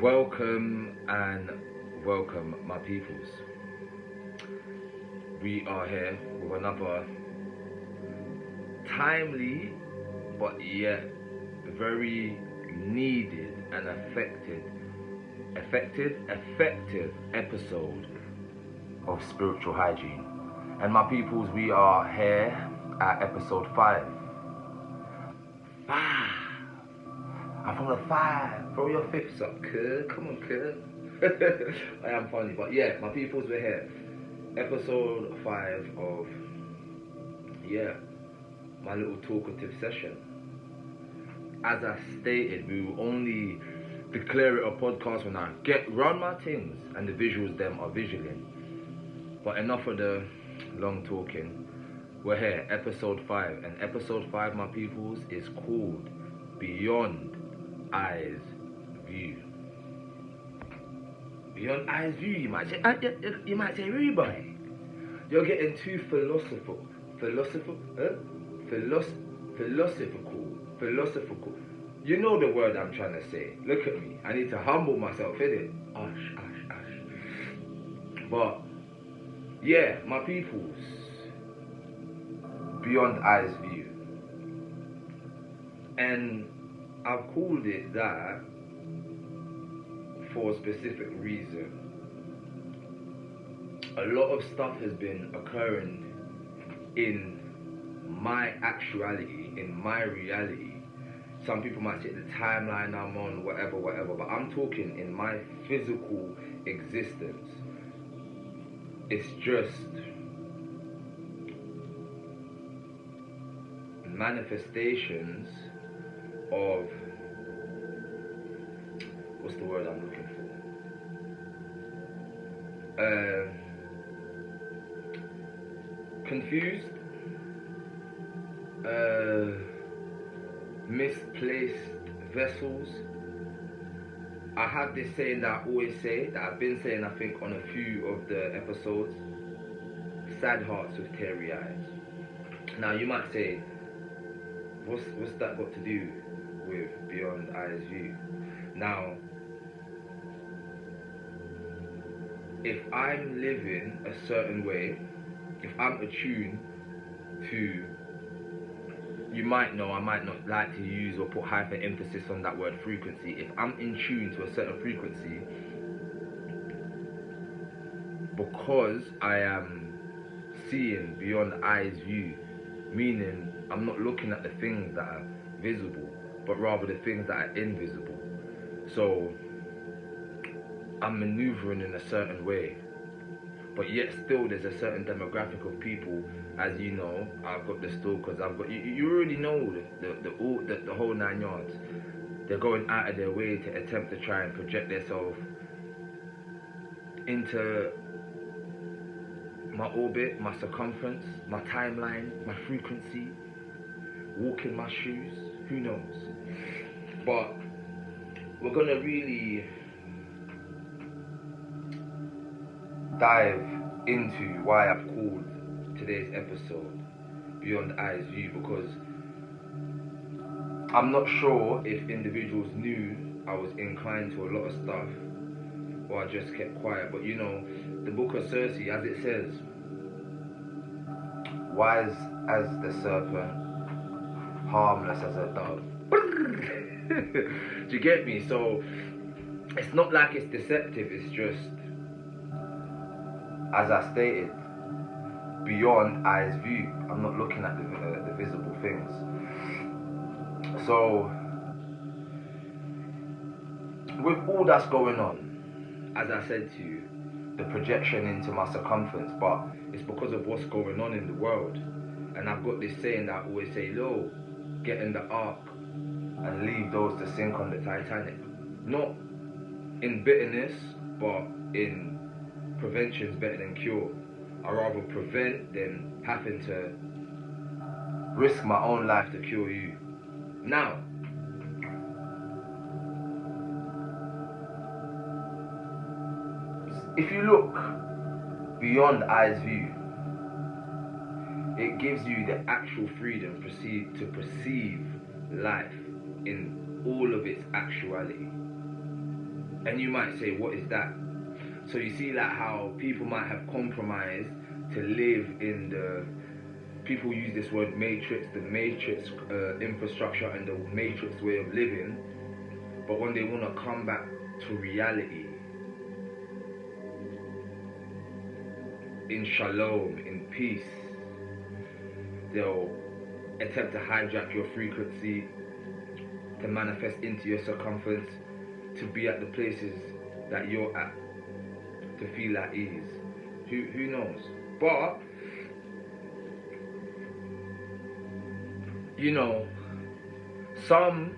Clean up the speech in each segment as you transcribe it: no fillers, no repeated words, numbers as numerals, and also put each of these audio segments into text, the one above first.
Welcome and welcome, my peoples. We are here with another timely but yet very needed and effective episode of Spiritual Hygiene. And my peoples, we are here at episode 5. I'm from the 5. Throw your fifths up, kid. Come on, kid. I am funny, but yeah, my peoples, we're here. Episode 5 of, my little talkative session. As I stated, we will only declare it a podcast when I run my things and the visuals them are visualing. But enough of the long talking. We're here, episode 5. And episode 5, my peoples, is called Beyond Eyes View. Beyond Eyes View, you might say, really, boy. You're getting too philosophical. You know the word I'm trying to say. Look at me. I need to humble myself, innit? Ash. But, yeah, my peoples. Beyond Eyes View. And I've called it that for a specific reason. A lot of stuff has been occurring in my actuality, in my reality. Some people might say the timeline I'm on, whatever, but I'm talking in my physical existence. It's just manifestations of, what's the word I'm looking for? Confused, misplaced vessels. I have this saying that I always say, that I've been saying I think on a few of the episodes: sad hearts with teary eyes. Now you might say, what's that got to do with Beyond Eyes View? Now, if I'm living a certain way, if I'm attuned to, you might know, I might not like to use or put hyper emphasis on that word frequency. If I'm in tune to a certain frequency, because I am seeing beyond eyes view, meaning I'm not looking at the things that are visible, but rather the things that are invisible. So I'm maneuvering in a certain way, but yet still there's a certain demographic of people. As you know, I've got the stalkers, I've got, you already know the whole 9 yards. They're going out of their way to attempt to try and project themselves into my orbit, my circumference, my timeline, my frequency, walk in my shoes, who knows. But we're gonna really dive into why I've called today's episode Beyond Eyes View, because I'm not sure if individuals knew I was inclined to a lot of stuff, or I just kept quiet. But you know, the book of Circe, as it says, wise as the serpent, harmless as a dove. Do you get me? So it's not like it's deceptive, it's just, as I stated, beyond eyes view. I'm not looking at the visible things. So with all that's going on, as I said to you, the projection into my circumference, but it's because of what's going on in the world. And I've got this saying that I always say, "Lo, get in the ark and leave those to sink on the Titanic." Not in bitterness, but in prevention's better than cure. I rather prevent than having to risk my own life to cure you. Now, if you look beyond eyes view, it gives you the actual freedom to perceive life in all of its actuality. And you might say, what is that? So you see like how people might have compromised to live in the, people use this word matrix, the matrix infrastructure and the matrix way of living. But when they want to come back to reality, in shalom, in peace, they'll attempt to hijack your frequency, to manifest into your circumference, to be at the places that you're at, to feel at ease. Who knows? But you know, some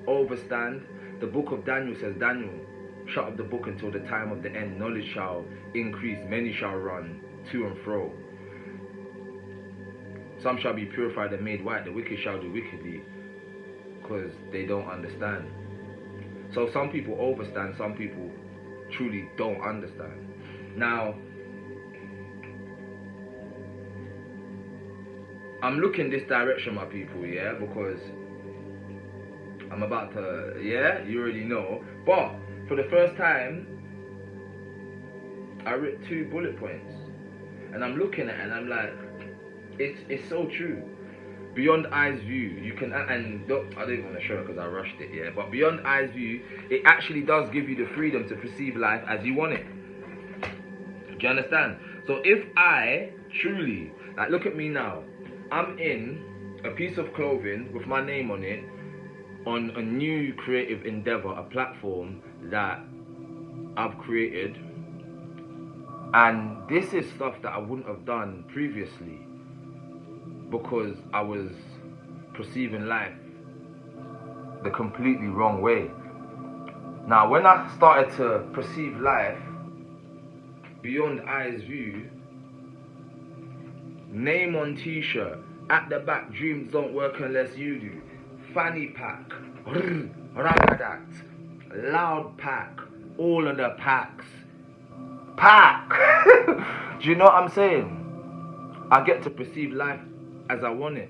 overstand. The book of Daniel says, Daniel, shut up the book until the time of the end. Knowledge shall increase, many shall run to and fro. Some shall be purified and made white. The wicked shall do wickedly, because they don't understand. So some people overstand, some people truly don't understand. Now, I'm looking this direction, my people, yeah, because I'm about to, yeah, you already know. But for the first time, I wrote 2 bullet points, and I'm looking at it and I'm like, it's so true. Beyond eyes view, you can, and I didn't want to show it because I rushed it, yeah, but beyond eyes view, it actually does give you the freedom to perceive life as you want it. Do you understand? So if I truly, like, look at me now, I'm in a piece of clothing with my name on it, on a new creative endeavor, a platform that I've created, and this is stuff that I wouldn't have done previously because I was perceiving life the completely wrong way. Now, when I started to perceive life beyond eyes view, name on t-shirt, at the back, dreams don't work unless you do, fanny pack, ragadat, loud pack, all of the packs, pack. Do you know what I'm saying? I get to perceive life as I want it.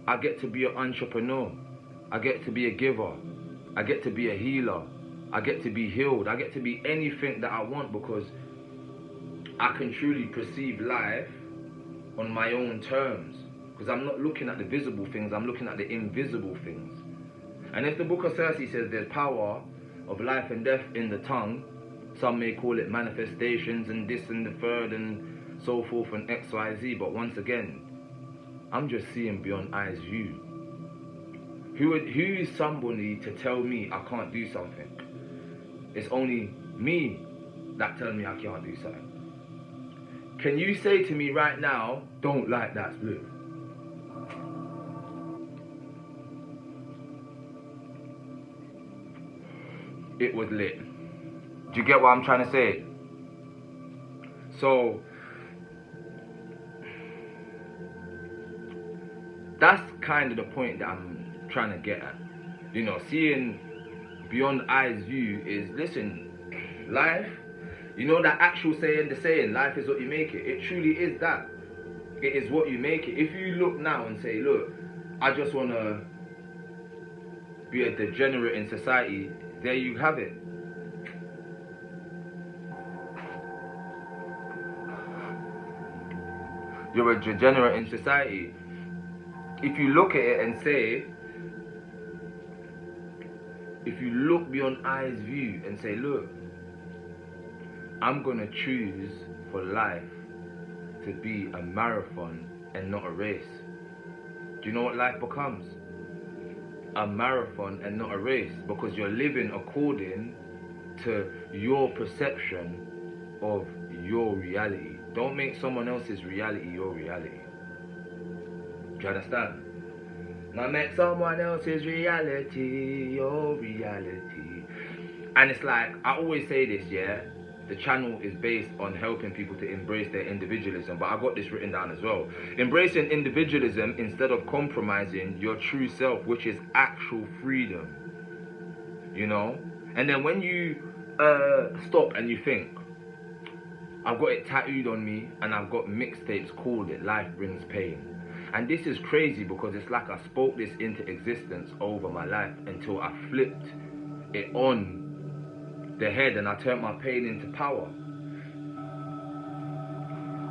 I get to be an entrepreneur. I get to be a giver. I get to be a healer. I get to be healed. I get to be anything that I want because I can truly perceive life on my own terms. Because I'm not looking at the visible things, I'm looking at the invisible things. And if the book of Circe says there's power of life and death in the tongue, some may call it manifestations and this and the third and so forth and XYZ, but once again, I'm just seeing beyond eyes view. Who is somebody to tell me I can't do something? It's only me that tells me I can't do something. Can you say to me right now, don't like that split? It was lit. Do you get what I'm trying to say? So that's kind of the point that I'm trying to get at. You know, seeing beyond eyes view is, listen, life, you know that actual saying, the saying, life is what you make it. It truly is that. It is what you make it. If you look now and say, look, I just want to be a degenerate in society, there you have it. You're a degenerate in society. If you look at it and say, if you look beyond eyes view and say, look, I'm going to choose for life to be a marathon and not a race. Do you know what life becomes? A marathon and not a race, because you're living according to your perception of your reality. Don't make someone else's reality your reality. Do you understand? Now make someone else's reality your reality. And it's like, I always say this, yeah, the channel is based on helping people to embrace their individualism, but I got this written down as well. Embracing individualism instead of compromising your true self, which is actual freedom. You know? And then when you stop and you think, I've got it tattooed on me and I've got mixtapes called it Life Brings Pain. And this is crazy because it's like I spoke this into existence over my life until I flipped it on the head and I turned my pain into power.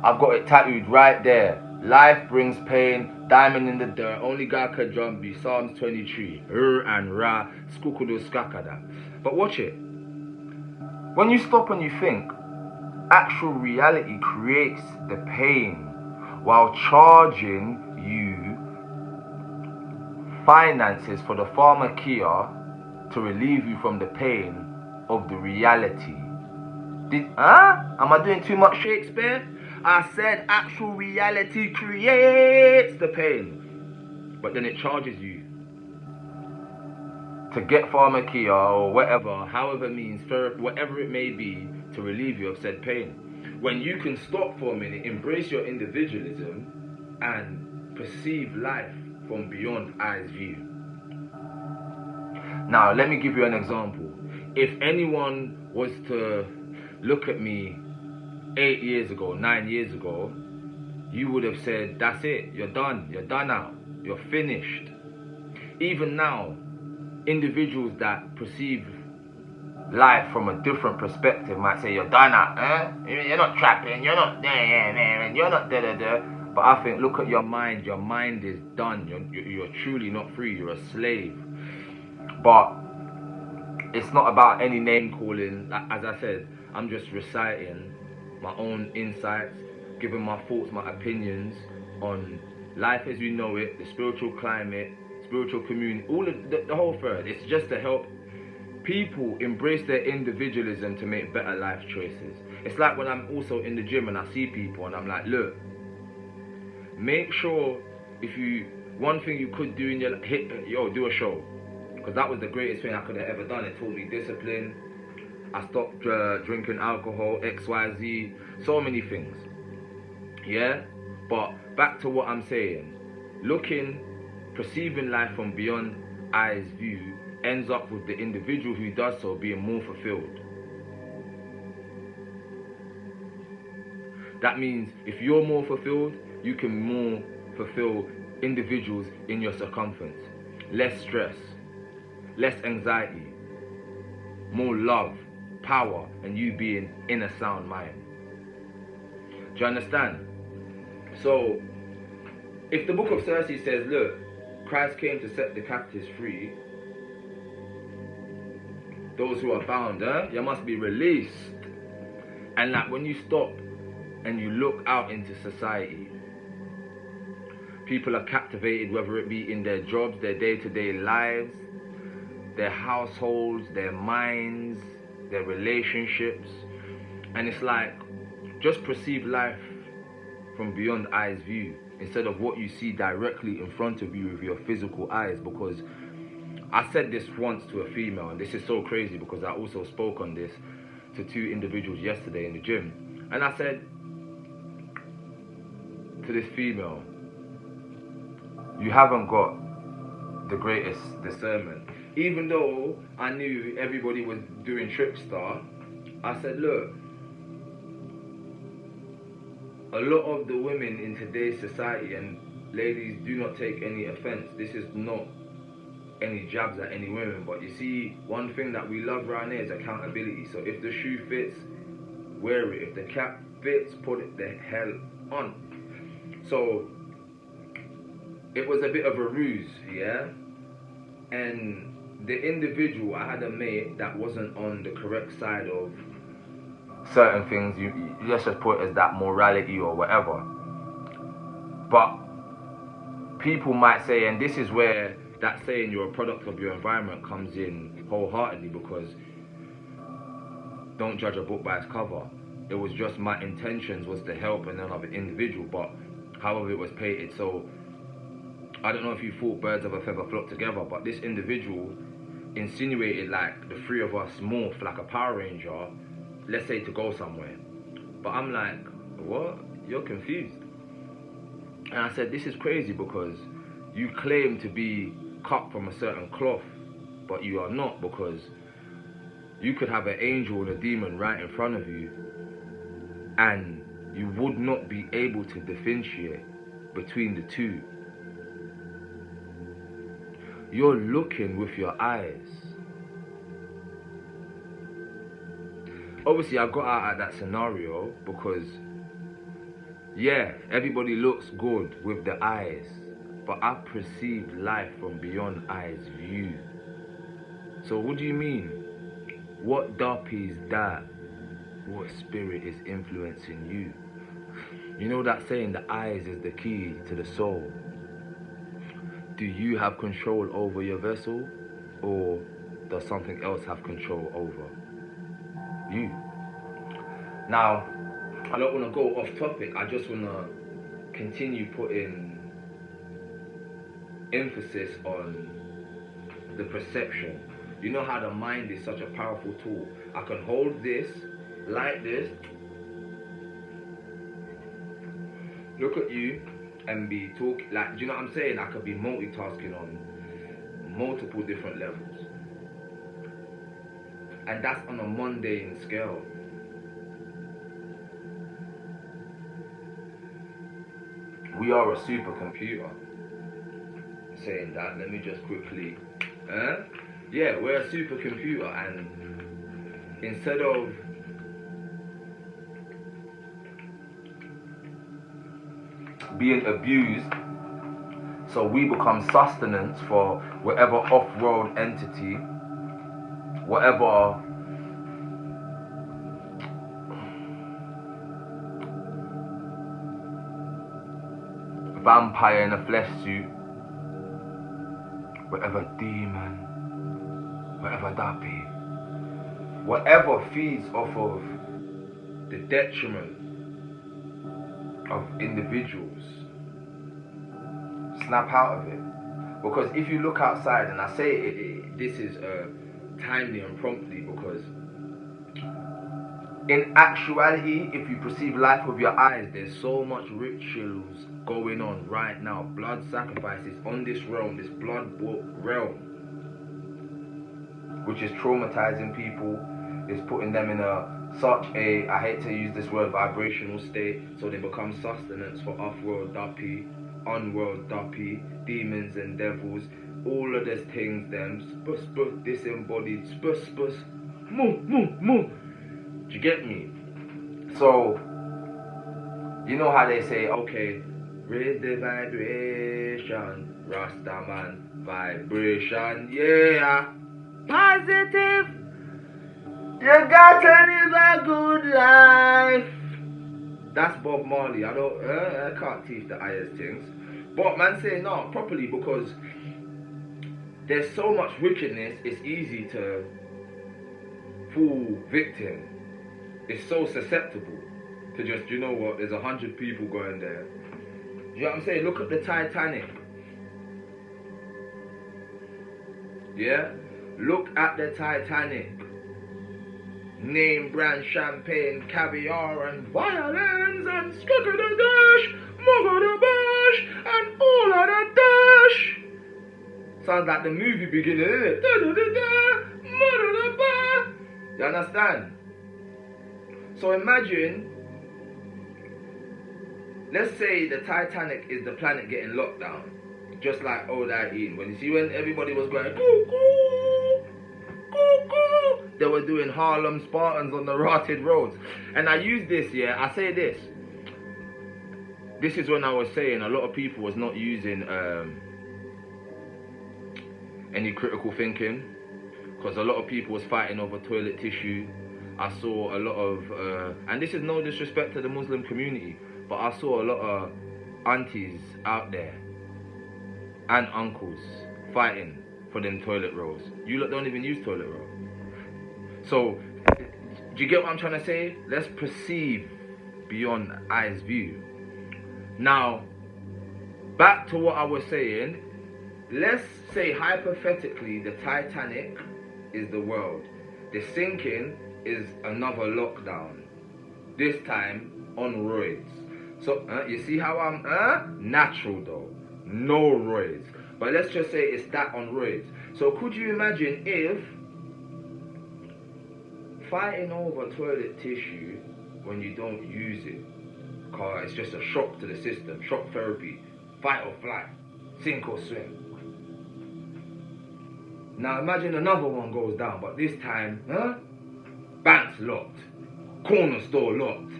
I've got it tattooed right there. Life brings pain, diamond in the dirt, only God could drum be Psalms 23. And Ra, skukudu skakada. But watch it. When you stop and you think, actual reality creates the pain while charging you finances for the pharmakia to relieve you from the pain of the reality. Am I doing too much Shakespeare? I said actual reality creates the pain, but then it charges you to get pharmakia or whatever, however means, therapy, whatever it may be, to relieve you of said pain. When you can stop for a minute, embrace your individualism, and perceive life from beyond eyes view. Now, let me give you an example. If anyone was to look at me 8 years ago, 9 years ago, you would have said, that's it, you're done out, you're finished. Even now, individuals that perceive life from a different perspective might say, you're done out, you're not trapping, you're not there, you're not da-da-da. But I think, look at your mind is done, you're truly not free, you're a slave. But it's not about any name calling. As I said, I'm just reciting my own insights, giving my thoughts, my opinions on life as we know it, the spiritual climate, spiritual community, all of the whole third. It's just to help people embrace their individualism to make better life choices. It's like when I'm also in the gym and I see people and I'm like, look, make sure one thing you could do in your do a show, because that was the greatest thing I could have ever done. It taught me discipline. I stopped drinking alcohol, XYZ, so many things. Yeah? But back to what I'm saying. Perceiving life from beyond eyes view ends up with the individual who does so being more fulfilled. That means if you're more fulfilled, you can more fulfill individuals in your circumference. Less stress, less anxiety, more love, power, and you being in a sound mind. Do you understand? So, if the book of Cersei says, look, Christ came to set the captives free, those who are bound, you must be released. And like when you stop and you look out into society, people are captivated, whether it be in their jobs, their day-to-day lives, their households, their minds, their relationships. And it's like, just perceive life from beyond eyes view instead of what you see directly in front of you with your physical eyes. Because I said this once to a female, and this is so crazy because I also spoke on this to 2 individuals yesterday in the gym. And I said to this female, you haven't got the greatest discernment. Even though I knew everybody was doing Trickstar, I said, look, a lot of the women in today's society, and ladies, do not take any offense, this is not any jabs at any women, but you see, one thing that we love around here is accountability. So if the shoe fits, wear it. If the cap fits, put it the hell on. So it was a bit of a ruse, yeah? And the individual, I had a mate that wasn't on the correct side of certain things, let's just put it as that morality or whatever. But people might say, and this is where that saying you're a product of your environment comes in wholeheartedly, because don't judge a book by its cover. It was just my intentions was to help another individual, but however it was painted. So I don't know if you thought birds of a feather flock together, but this individual insinuated like the 3 of us morph like a Power Ranger, let's say to go somewhere. But I'm like, what? You're confused. And I said, this is crazy because you claim to be cut from a certain cloth, but you are not, because you could have an angel and a demon right in front of you and you would not be able to differentiate between the two. You're looking with your eyes. obviously I got out at that scenario because, yeah, everybody looks good with the eyes, but I perceive life from beyond eyes view. So what do you mean? What duppy is that? What spirit is influencing you? You know that saying, the eyes is the key to the soul. Do you have control over your vessel, or does something else have control over you? Now, I don't want to go off topic. I just want to continue putting emphasis on the perception. You know how the mind is such a powerful tool. I can hold this like this, look at you, and be talking like, do you know what I'm saying? I could be multitasking on multiple different levels, and that's on a mundane scale. We are a supercomputer. Saying that, let me just quickly, yeah, we're a supercomputer, and instead of being abused, so we become sustenance for whatever off-world entity, whatever vampire in a flesh suit, whatever demon, whatever dappy, whatever feeds off of the detriment of individuals, snap out of it. Because if you look outside, and I say this is timely and promptly, because in actuality, if you perceive life with your eyes, there's so much rituals going on right now, blood sacrifices on this realm, this blood realm, which is traumatizing people, is putting them in such a, I hate to use this word, vibrational state, so they become sustenance for off-world dappy, on-world dappy, demons and devils, all of these things, them disembodied, do you get me? So, you know how they say, okay, raise the vibration, Rastaman vibration, yeah, positive, you gotta live a good life. That's Bob Marley. I can't teach the highest things, but man say no properly, because there's so much wickedness, it's easy to fall victim. It's so susceptible to just, you know what, there's 100 people going there. You know what I'm saying? Look at the Titanic. Yeah? Look at the Titanic. Name brand champagne, caviar and violins and skakadadash, mugadabash and all of the dash. Sounds like the movie beginning, isn't it? You understand? So imagine, let's say the Titanic is the planet getting locked down, just like old Irene. When you see when everybody was going cuckoo, cuckoo, they were doing Harlem Spartans on the rotted roads. And I use this, yeah, I say this. This is when I was saying a lot of people was not using any critical thinking, because a lot of people was fighting over toilet tissue. I saw a lot of, and this is no disrespect to the Muslim community, but I saw a lot of aunties out there and uncles fighting for them toilet rolls. You lot don't even use toilet roll. So, do you get what I'm trying to say? Let's perceive beyond eyes view. Now, back to what I was saying. Let's say hypothetically the Titanic is the world. The sinking is another lockdown. This time on roids. So you see how I'm natural though, no roids. But let's just say it's that on roids. So could you imagine if fighting over toilet tissue when you don't use it, cause it's just a shock to the system, shock therapy, fight or flight, sink or swim. Now imagine another one goes down, but this time, banks locked. corner store locked,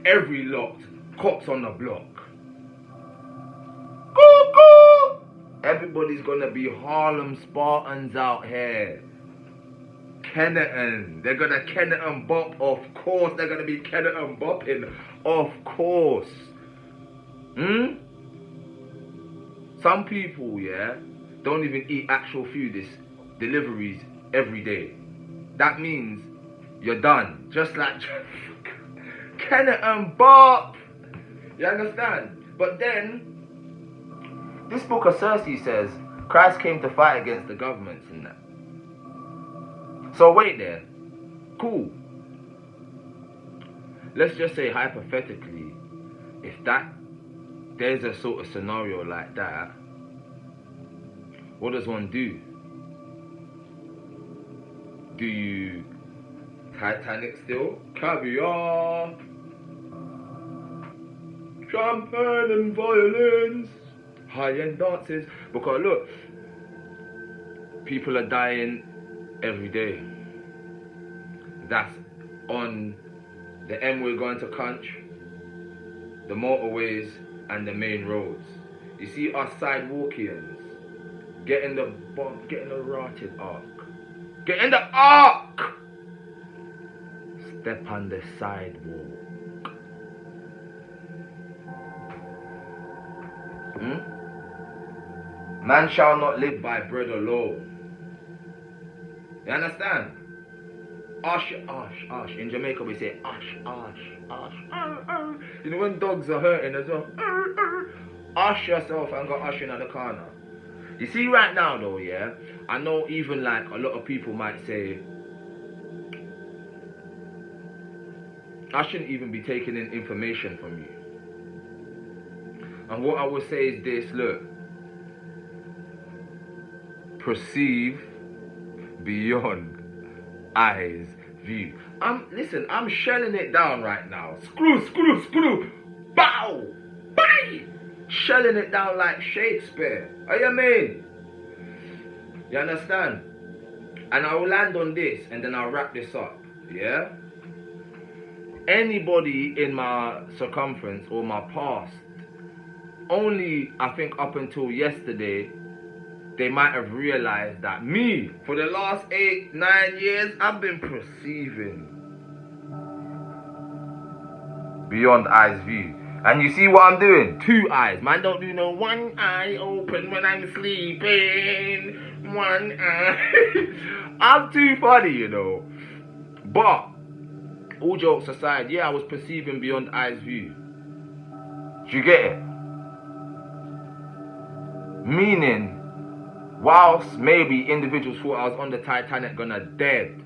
every locked, cops on the block. Go! Everybody's gonna be Harlem Spartans out here. Kenneton, they're gonna Kenneton bop, of course. They're gonna be Kenneton bopping, of course. Some people, yeah, don't even eat actual food. This deliveries every day. That means you're done. Just like Kenneton bop. You understand? But then this book of Cersei says Christ came to fight against the governments and that. So wait there. Cool. Let's just say hypothetically, if there's a sort of scenario like that, what does one do? Do you Titanic still? Caviar, champagne and violins, high-end dances. Because look, people are dying every day. That's on the M-way going to Cunch, the motorways and the main roads. You see us sidewalkians, get in the rotted arc. Get in the arc! Step on the sidewalk. Man shall not live by bread alone. You understand? Osh. In Jamaica we say osh. You know when dogs are hurting as well? Osh yourself and go osh in the corner. You see right now though, yeah, I know even like a lot of people might say, I shouldn't even be taking in information from you. And what I would say is this, look. Perceive beyond eyes view. I'm shelling it down right now. Screw. Bow! Bye! Shelling it down like Shakespeare. What you mean? You understand? And I will land on this and then I'll wrap this up. Yeah? Anybody in my circumference or my past, only I think up until yesterday, they might have realized that me, for the last 8-9 years, I've been perceiving beyond eyes view. And you see what I'm doing? 2 eyes. Man don't do no 1 eye open when I'm sleeping. 1 eye. I'm too funny, you know. But, all jokes aside, yeah, I was perceiving beyond eyes view. Do you get it? Meaning, whilst maybe individuals thought I was on the Titanic gonna dead,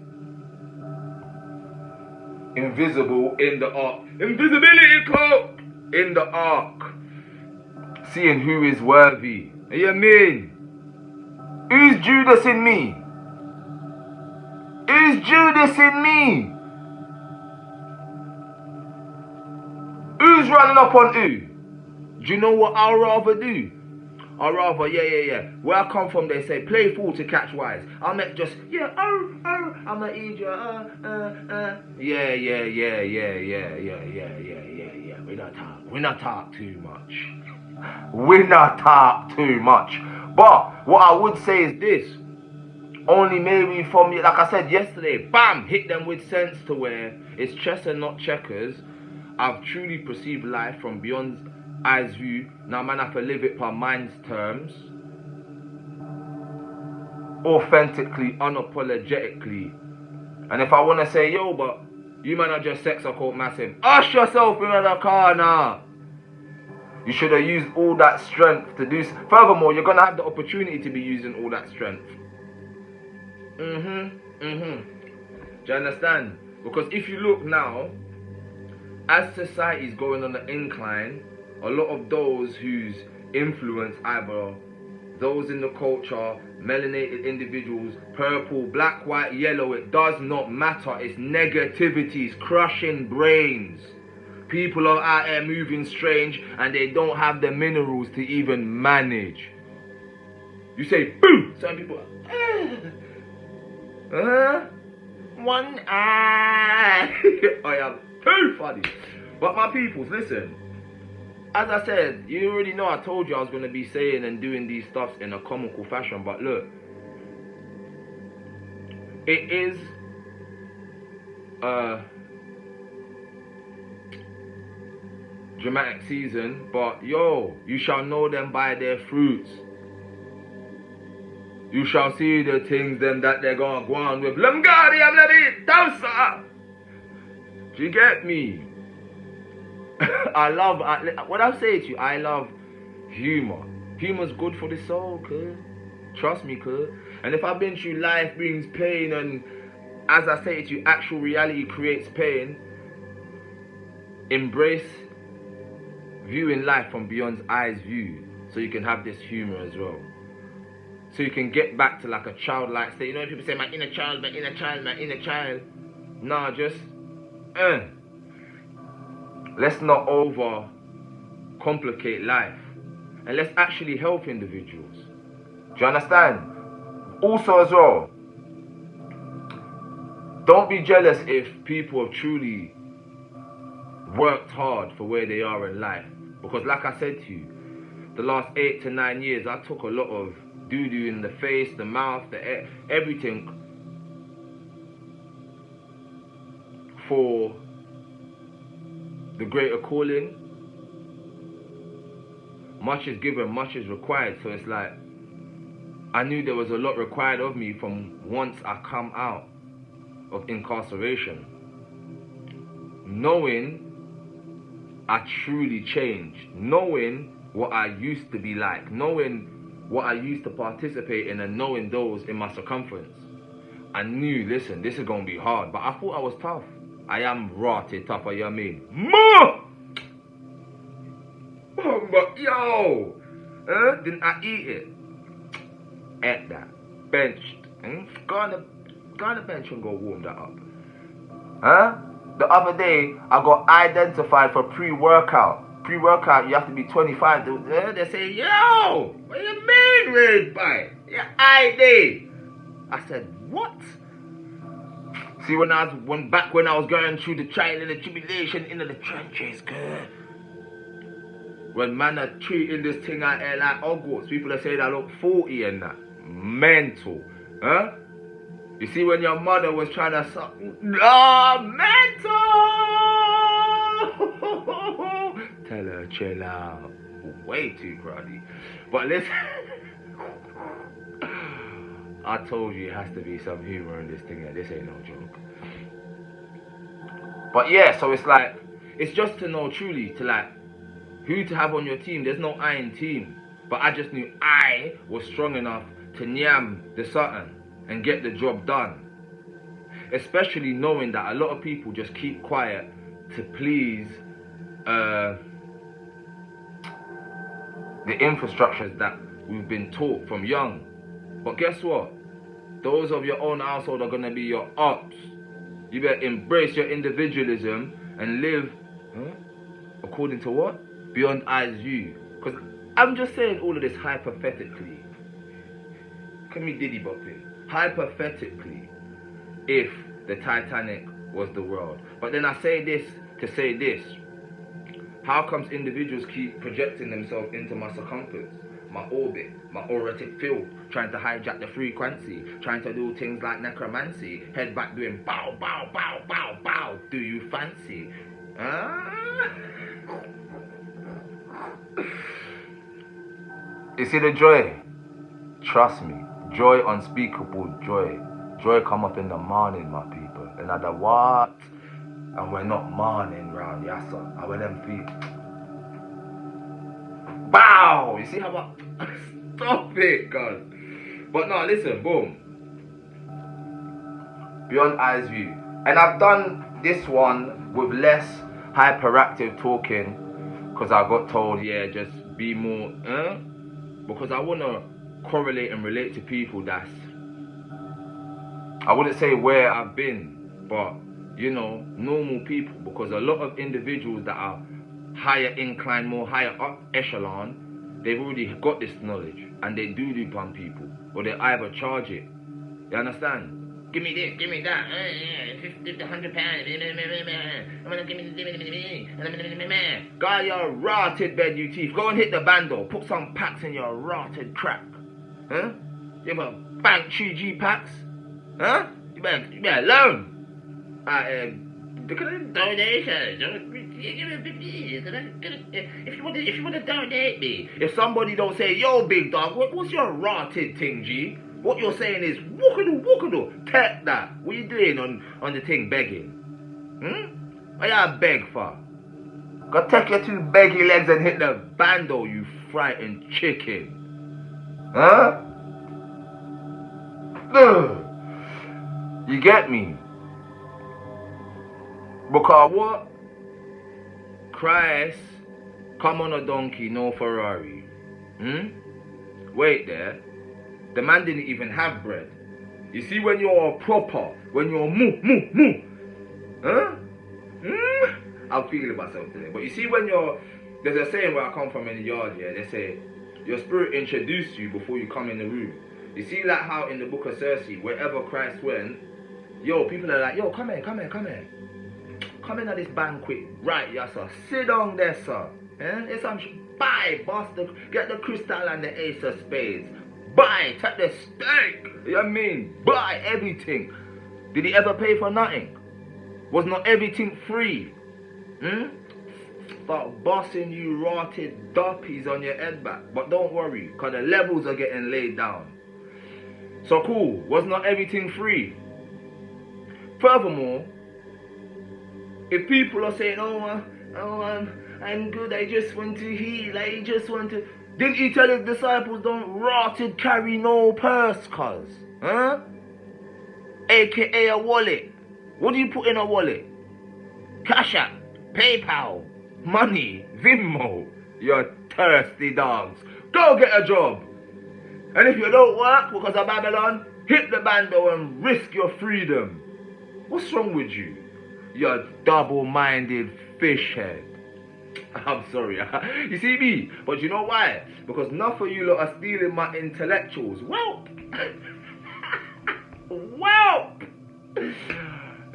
invisible in the ark, invisibility cloak in the ark, seeing who is worthy. You mean? Who's Judas in me? Who's Judas in me? Who's running up on who? Do you know what I'll rather do? I'll rather, yeah. Where I come from, they say, play fool to catch wise. I'll make just, I'm a eat you, Yeah. We not talk too much. But what I would say is this. Only maybe from, like I said yesterday, bam, hit them with sense to where it's chess and not checkers. I've truly perceived life from beyond eyes view. Now man have to live it per mind's terms, authentically, unapologetically. And if I want to say, yo, but you man are just sex occult massive, ush yourself in the corner. You should have used all that strength to do. Furthermore, you're gonna have the opportunity to be using all that strength. Do you understand? Because if you look now, as society is going on the incline, a lot of those whose influence, either those in the culture, melanated individuals, purple, black, white, yellow, it does not matter. It's negativity, it's crushing brains. People are out here moving strange and they don't have the minerals to even manage. You say, boom! Some people, one eye. I am too funny. But my peoples, listen. As I said, you already know I told you I was going to be saying and doing these stuffs in a comical fashion. But look, it is dramatic season, but yo, you shall know them by their fruits. You shall see the things them that they're gonna go on with. Lamgadi, bloody Tausa. Do you get me? What I say to you, I love humor. Humor's good for the soul, cuz. Trust me, cuz. And if I've been through life brings pain, and as I say to you, actual reality creates pain, embrace viewing life from beyond eyes view, so you can have this humor as well. So you can get back to like a childlike state. You know when people say, my inner child, my inner child, my inner child. Nah, just let's not over complicate life. And let's actually help individuals. Do you understand? Also as well, don't be jealous if people have truly worked hard for where they are in life. Because like I said to you, the last 8 to 9 years, I took a lot of doo-doo in the face, the mouth, everything for the greater calling. Much is given, much is required. So it's like, I knew there was a lot required of me from once I come out of incarceration. Knowing I truly changed. Knowing what I used to be like. Knowing what I used to participate in, and knowing those in my circumference. I knew, listen, this is going to be hard. But I thought I was tough. I am rotted tougher, you know what I mean? But yo! Didn't I eat it? Ate that. Benched. Go on the bench and go warm that up. The other day, I got identified for pre-workout. Pre-workout, you have to be 25. They say, yo, what do you mean, Red Bite? Your ID. I said, what? See, when I was going through the trial and the tribulation into the trenches, good. When man are treating this thing out here like Hogwarts, people are saying I look 40 and that. Mental. You see, when your mother was trying to suck, mental! Tell her, chill out. Way too cruddy. But listen, I told you it has to be some humor in this thing. This ain't no joke. But yeah, so it's like, it's just to know truly, to like, who to have on your team. There's no I in team. But I just knew I was strong enough to nyam the something and get the job done. Especially knowing that a lot of people just keep quiet to please the infrastructures that we've been taught from young. But guess what? Those of your own household are going to be your ops. You better embrace your individualism and live according to what? Beyond eyes view. Because I'm just saying all of this hypothetically. Can we diddy bop it? Hypothetically, if the Titanic was the world. But then I say this to say this. How comes individuals keep projecting themselves into my circumference, my orbit, my auratic field, trying to hijack the frequency, trying to do things like necromancy, head back doing bow, bow, bow, bow, bow, do you fancy? You see the joy? Trust me. Joy, unspeakable joy. Joy come up in the morning, my people. Another what? And we're not morning round, yes sir. And when them feet. Bow! You see how I stop it, guys. But no, listen, boom. Beyond eyes view. And I've done this one with less hyperactive talking. Because I got told, yeah, just be more, because I want to correlate and relate to people that's, I wouldn't say where I've been, but you know, normal people. Because a lot of individuals that are higher incline, more higher up echelon, they've already got this knowledge and they do bump people, or they either charge it. You understand? Give me this, give me that. £50, £100. I'm gonna give me. Got your rotted bed, you thief. Go and hit the bando. Put some packs in your rotted crack. Huh? You ever bank 3G packs? Huh? You better learn. Look at the donations. If you want to donate me, if somebody don't say, yo, big dog, what's your rotted thing, G? What you're saying is, wookadoo, take that. What you doing on the thing begging? What you beg for? Go take your two beggy legs and hit the bando, you frightened chicken. Huh? Ugh. You get me? Because what? Christ come on a donkey, no Ferrari. Wait there. The man didn't even have bread. You see, when you're proper, when you're moo, huh? I'm feeling myself today. But you see, when there's a saying where I come from in the yard, yeah, they say, your spirit introduced you before you come in the room. You see, like how in the book of Circe, wherever Christ went, yo, people are like, yo, come here. Come in at this banquet. Right, yes, sir. Sit down there, sir. It's some buy, boss, get the crystal and the ace of spades. Buy, take the steak. You know what I mean? Buy everything. Did he ever pay for nothing? Was not everything free? Start bossing you rotted duppies on your head back. But don't worry, because the levels are getting laid down. So cool, was not everything free? Furthermore, if people are saying, I'm good, I just want to heal, I just want to... Didn't he tell his disciples, don't rotted carry no purse, cuz? Huh? AKA a wallet. What do you put in a wallet? Cash App, PayPal, money, Venmo. You thirsty dogs. Go get a job. And if you don't work because of Babylon, hit the bando and risk your freedom. What's wrong with you? You double-minded fish head. I'm sorry. You see me? But you know why? Because enough of you lot are stealing my intellectuals. Whelp! Whelp!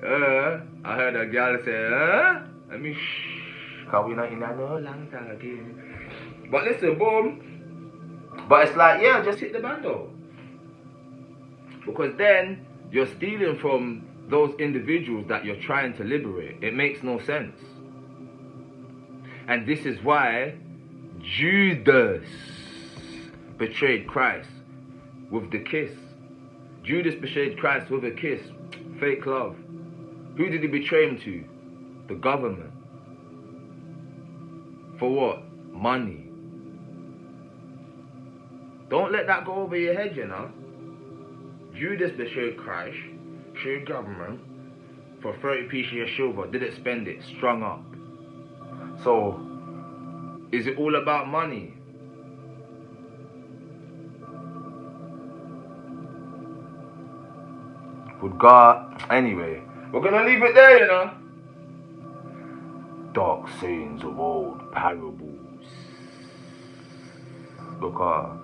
I heard a girl say, I mean, because we're not in a no long time again. But listen, boom. But it's like, yeah, just hit the bando. Because then you're stealing from those individuals that you're trying to liberate. It makes no sense. And this is why Judas betrayed Christ with the kiss. Judas betrayed Christ with a kiss. Fake love. Who did he betray him to? The government. For what? Money. Don't let that go over your head, you know. Judas betrayed Christ, betrayed government for 30 pieces of silver. Didn't spend it. Strung up. So, is it all about money? Would God... Anyway, we're going to leave it there, you know. Dark sayings of old parables. Because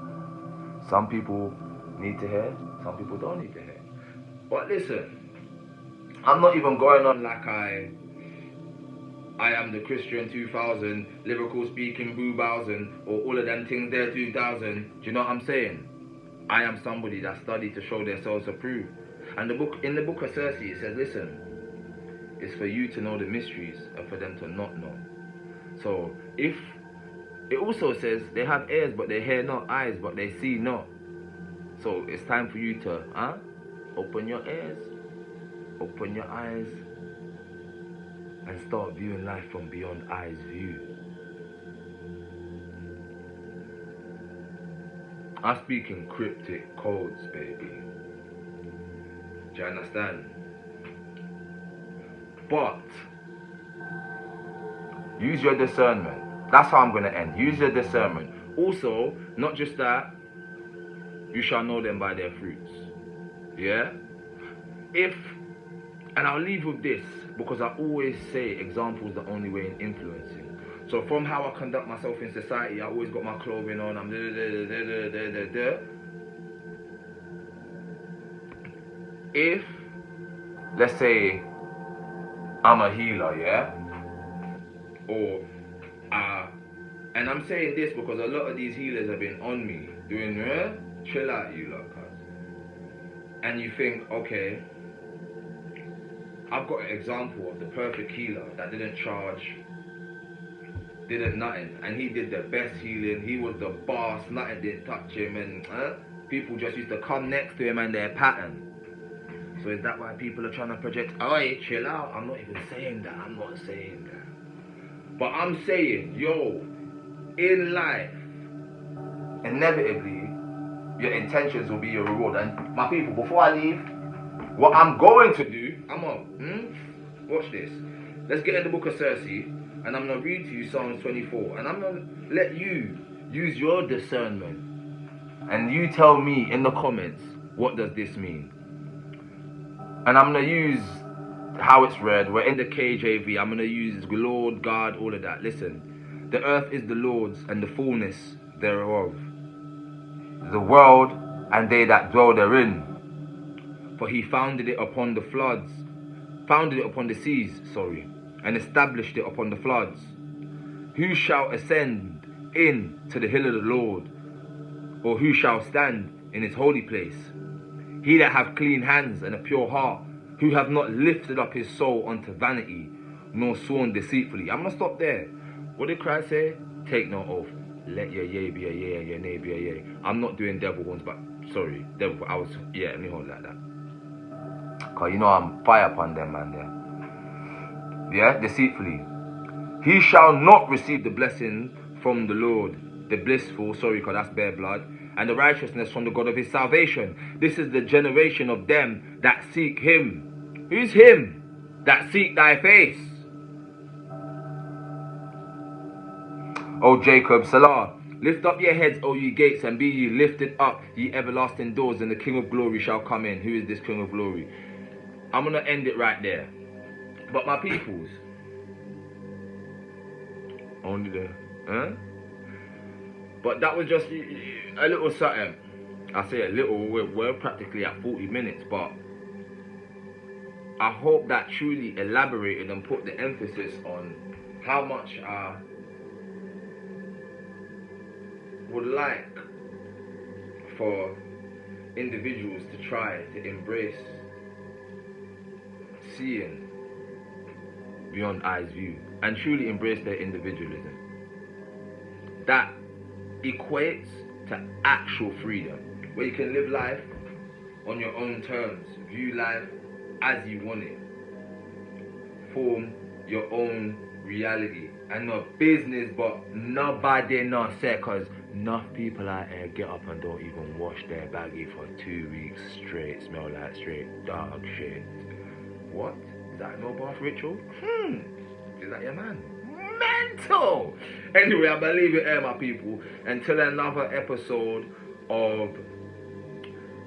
some people need to hear, some people don't need to hear. But listen, I'm not even going on like I am the Christian 2000, lyrical speaking boo 1000, or all of them things there 2000. Do you know what I'm saying? I am somebody that studied to show themselves approved. And in the book of Circe, it says, listen, it's for you to know the mysteries and for them to not know. So if it also says they have ears but they hear not, eyes but they see not. So it's time for you to open your ears, open your eyes, and start viewing life from beyond eyes view. I speak in cryptic codes, baby. Do you understand? But use your discernment. That's how I'm going to end. Use your discernment. Also, not just that, you shall know them by their fruits. Yeah? And I'll leave with this, because I always say example is the only way in influencing. So from how I conduct myself in society, I always got my clothing on, I'm If let's say I'm a healer, yeah? Or, and I'm saying this because a lot of these healers have been on me, doing, chill out, you lot, cuz. And you think, okay, I've got an example of the perfect healer that didn't charge, didn't nothing, and he did the best healing. He was the boss, nothing didn't touch him, and people just used to come next to him and their pattern. So is that why people are trying to project, oh, chill out? I'm not even saying that. I'm not saying that. But I'm saying, yo, in life, inevitably, your intentions will be your reward. And my people, before I leave, what I'm going to do, watch this. Let's get in the book of Circe, and I'm going to read to you Psalms 24, and I'm going to let you use your discernment, and you tell me in the comments, what does this mean? And I'm going to use how it's read. We're in the KJV. I'm going to use Lord, God, all of that. Listen, the earth is the Lord's and the fullness thereof, the world and they that dwell therein. For he founded it upon the seas, and established it upon the floods. Who shall ascend in to the hill of the Lord, or who shall stand in his holy place? He that hath clean hands and a pure heart, who hath not lifted up his soul unto vanity, nor sworn deceitfully. I'm going to stop there. What did Christ say? Take no oath. Let your yea be a yea and your nay be a yea. I'm not doing devil ones, but sorry, devil. Let me hold like that. Cause you know I'm fire upon them, man. Yeah, deceitfully. He shall not receive the blessing from the Lord, the blissful. Cause that's bare blood. And the righteousness from the God of his salvation. This is the generation of them that seek him. Who's him? That seek thy face. O Jacob, Salah, lift up your heads, O ye gates, and be ye lifted up, ye everlasting doors, and the King of glory shall come in. Who is this King of glory? I'm going to end it right there. But my peoples, only there, But that was just a little something. I say a little, we're practically at 40 minutes, but I hope that truly elaborated and put the emphasis on how much I would like for individuals to try to embrace seeing beyond eyes view and truly embrace their individualism. That equates to actual freedom, where you can live life on your own terms, view life as you want it, form your own reality, and not business, but nobody not say, cause enough people out here get up and don't even wash their baggie for 2 weeks straight, smell like straight dog shit. What? Is that no bath ritual? Is that your man? Mental! Anyway, I believe it here, my people. Until another episode of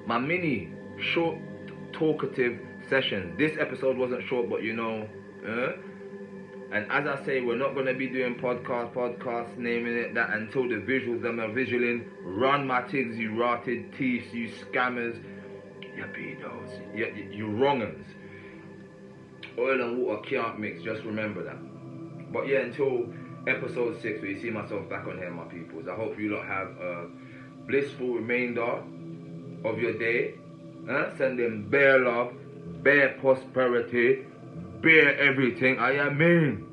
my mini short talkative sessions. This episode wasn't short, but you know, and as I say, we're not going to be doing podcasts, naming it that, until the visuals, them are visualing. Run my tigs, you rotted thieves, you scammers, you pedos, you wrongers. Oil and water can't mix, just remember that. But yeah, until episode 6, where you see myself back on here, my peoples, I hope you lot have a blissful remainder of your day. Send them bare love, bare prosperity, bare everything. I mean,